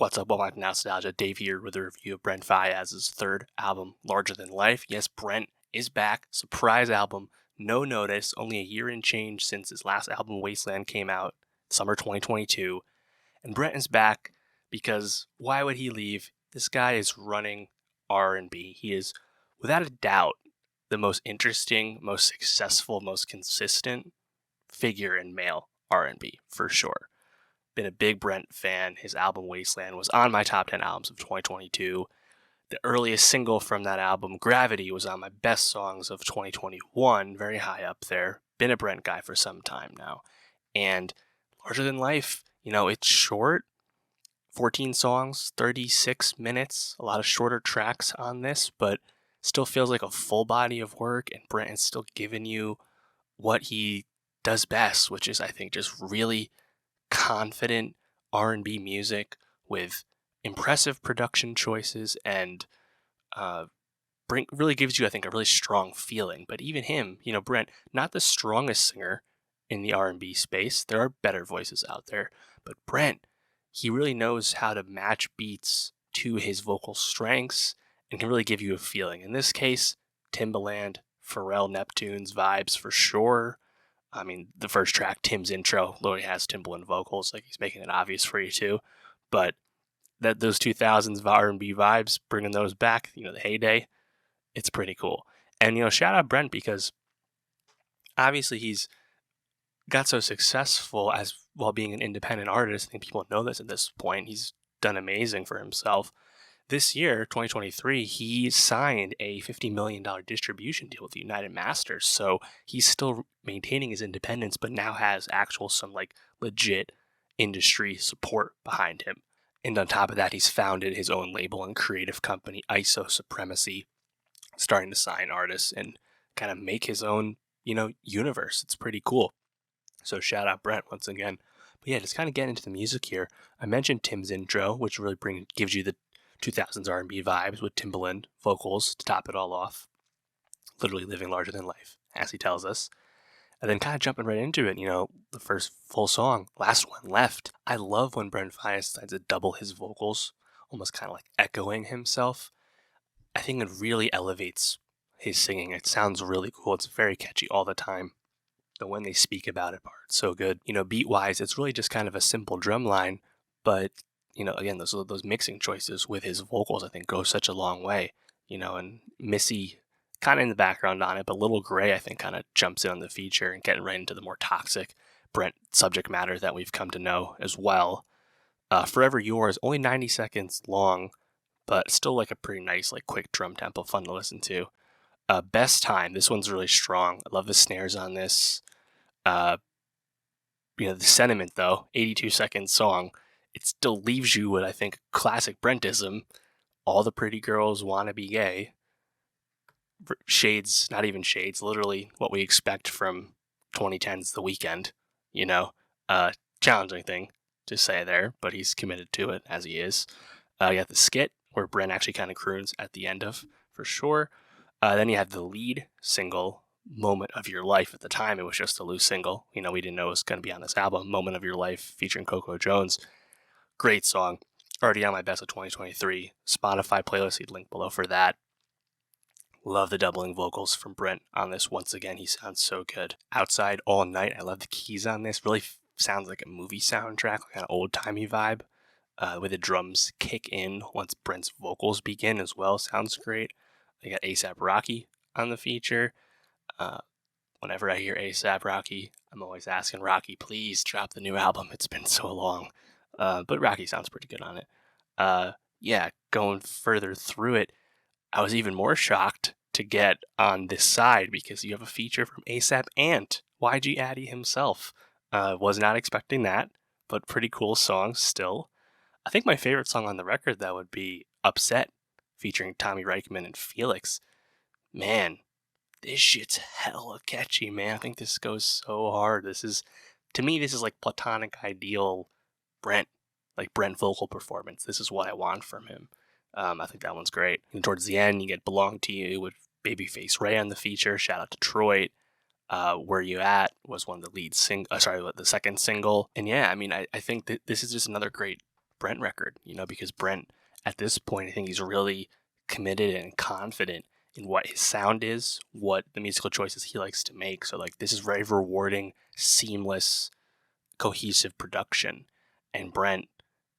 What's up, welcome to Nostalgia. Dave here with a review of Brent Faiyaz's third album, Larger Than Life. Yes, Brent is back. Surprise album. No notice. Only a year and change since his last album, Wasteland, came out, summer 2022. And Brent is back because why would he leave? This guy is running R&B. He is, without a doubt, the most interesting, most successful, most consistent figure in male R&B, for sure. Been a big Brent fan. His album Wasteland was on my top 10 albums of 2022. The earliest single from that album, Gravity, was on my best songs of 2021, very high up there. Been a Brent guy for some time now. And Larger Than Life, it's short, 14 songs, 36 minutes, a lot of shorter tracks on this, but still feels like a full body of work, and Brent is still giving you what he does best, which is, I think, just really confident R&B music with impressive production choices and really gives you, I think, a really strong feeling. But even him, Brent, not the strongest singer in the R&B space. There are better voices out there. But Brent, he really knows how to match beats to his vocal strengths and can really give you a feeling. In this case, Timbaland, Pharrell, Neptune's vibes for sure. I mean, the first track, Tim's intro, literally has Timbaland vocals, like he's making it obvious for you too. But those 2000s R&B vibes, bringing those back, the heyday, it's pretty cool. And shout out Brent because obviously he's got so successful as while being an independent artist. I think people know this at this point. He's done amazing for himself. This year, 2023, he signed a $50 million distribution deal with the United Masters. So he's still maintaining his independence, but now has some legit industry support behind him. And on top of that, he's founded his own label and creative company, ISO Supremacy, starting to sign artists and kind of make his own, universe. It's pretty cool. So shout out Brent once again. But yeah, just kind of getting into the music here. I mentioned Tim's intro, which really gives you the 2000s R&B vibes with Timbaland vocals to top it all off. Literally living larger than life, as he tells us. And then kind of jumping right into it, the first full song, Last One Left. I love when Brent Faiyaz decides to double his vocals, almost kind of like echoing himself. I think it really elevates his singing. It sounds really cool. It's very catchy all the time. The when they speak about it part, so good. Beat-wise, it's really just kind of a simple drum line, but again, those mixing choices with his vocals, I think, go such a long way. And Missy kind of in the background on it, but Little Gray, I think, kind of jumps in on the feature and getting right into the more toxic Brent subject matter that we've come to know as well. Forever Yours, only 90 seconds long, but still like a pretty nice, quick drum tempo, fun to listen to. Best Time, this one's really strong. I love the snares on this. The sentiment, though, 82-second song, it still leaves you with, I think, classic Brentism. All the pretty girls want to be gay. Shades, not even shades, literally what we expect from 2010's The Weeknd. Challenging thing to say there, but he's committed to it, as he is. You got the skit, where Brent actually kind of croons at the end of, for sure. Then you have the lead single, Moment of Your Life. At the time, it was just a loose single. We didn't know it was going to be on this album, Moment of Your Life, featuring Coco Jones. Great song. Already on my best of 2023. Spotify playlist, he'd link below for that. Love the doubling vocals from Brent on this. Once again, he sounds so good. Outside All Night, I love the keys on this. Really sounds like a movie soundtrack, kind of old-timey vibe. Where the drums kick in once Brent's vocals begin as well. Sounds great. They got A$AP Rocky on the feature. Whenever I hear A$AP Rocky, I'm always asking Rocky, please drop the new album. It's been so long. But Rocky sounds pretty good on it. Going further through it, I was even more shocked to get on this side because you have a feature from A$AP and YG Addy himself. Was not expecting that, but pretty cool song still. I think my favorite song on the record, that would be Upset, featuring Tommy Reichman and Felix. Man, this shit's hella catchy, man. I think this goes so hard. To me, this is like platonic ideal Brent, like Brent vocal performance. This is what I want from him. I think that one's great. And towards the end, you get Belong to You with Babyface Ray on the feature. Shout out Detroit. Where You At was one of the the second single. And yeah, I mean, I think that this is just another great Brent record, because Brent, at this point, I think he's really committed and confident in what his sound is, what the musical choices he likes to make. So, like, this is very rewarding, seamless, cohesive production. And Brent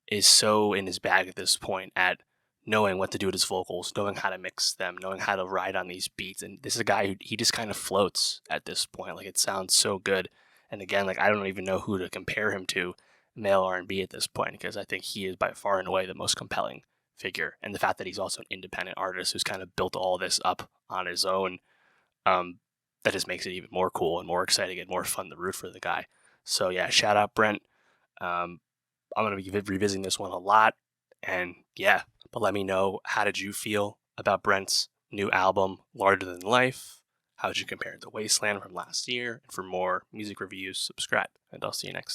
is so in his bag at this point at knowing what to do with his vocals, knowing how to mix them, knowing how to ride on these beats. And this is a guy who he just kind of floats at this point. Like, it sounds so good. And again, like, I don't even know who to compare him to male R&B at this point, because I think he is by far and away the most compelling figure. And the fact that he's also an independent artist who's kind of built all this up on his own, that just makes it even more cool and more exciting and more fun to root for the guy. So yeah, shout out Brent. I'm going to be revisiting this one a lot. And yeah, but let me know, how did you feel about Brent's new album, Larger Than Life? How did you compare it to Wasteland from last year? And for more music reviews, subscribe, and I'll see you next time.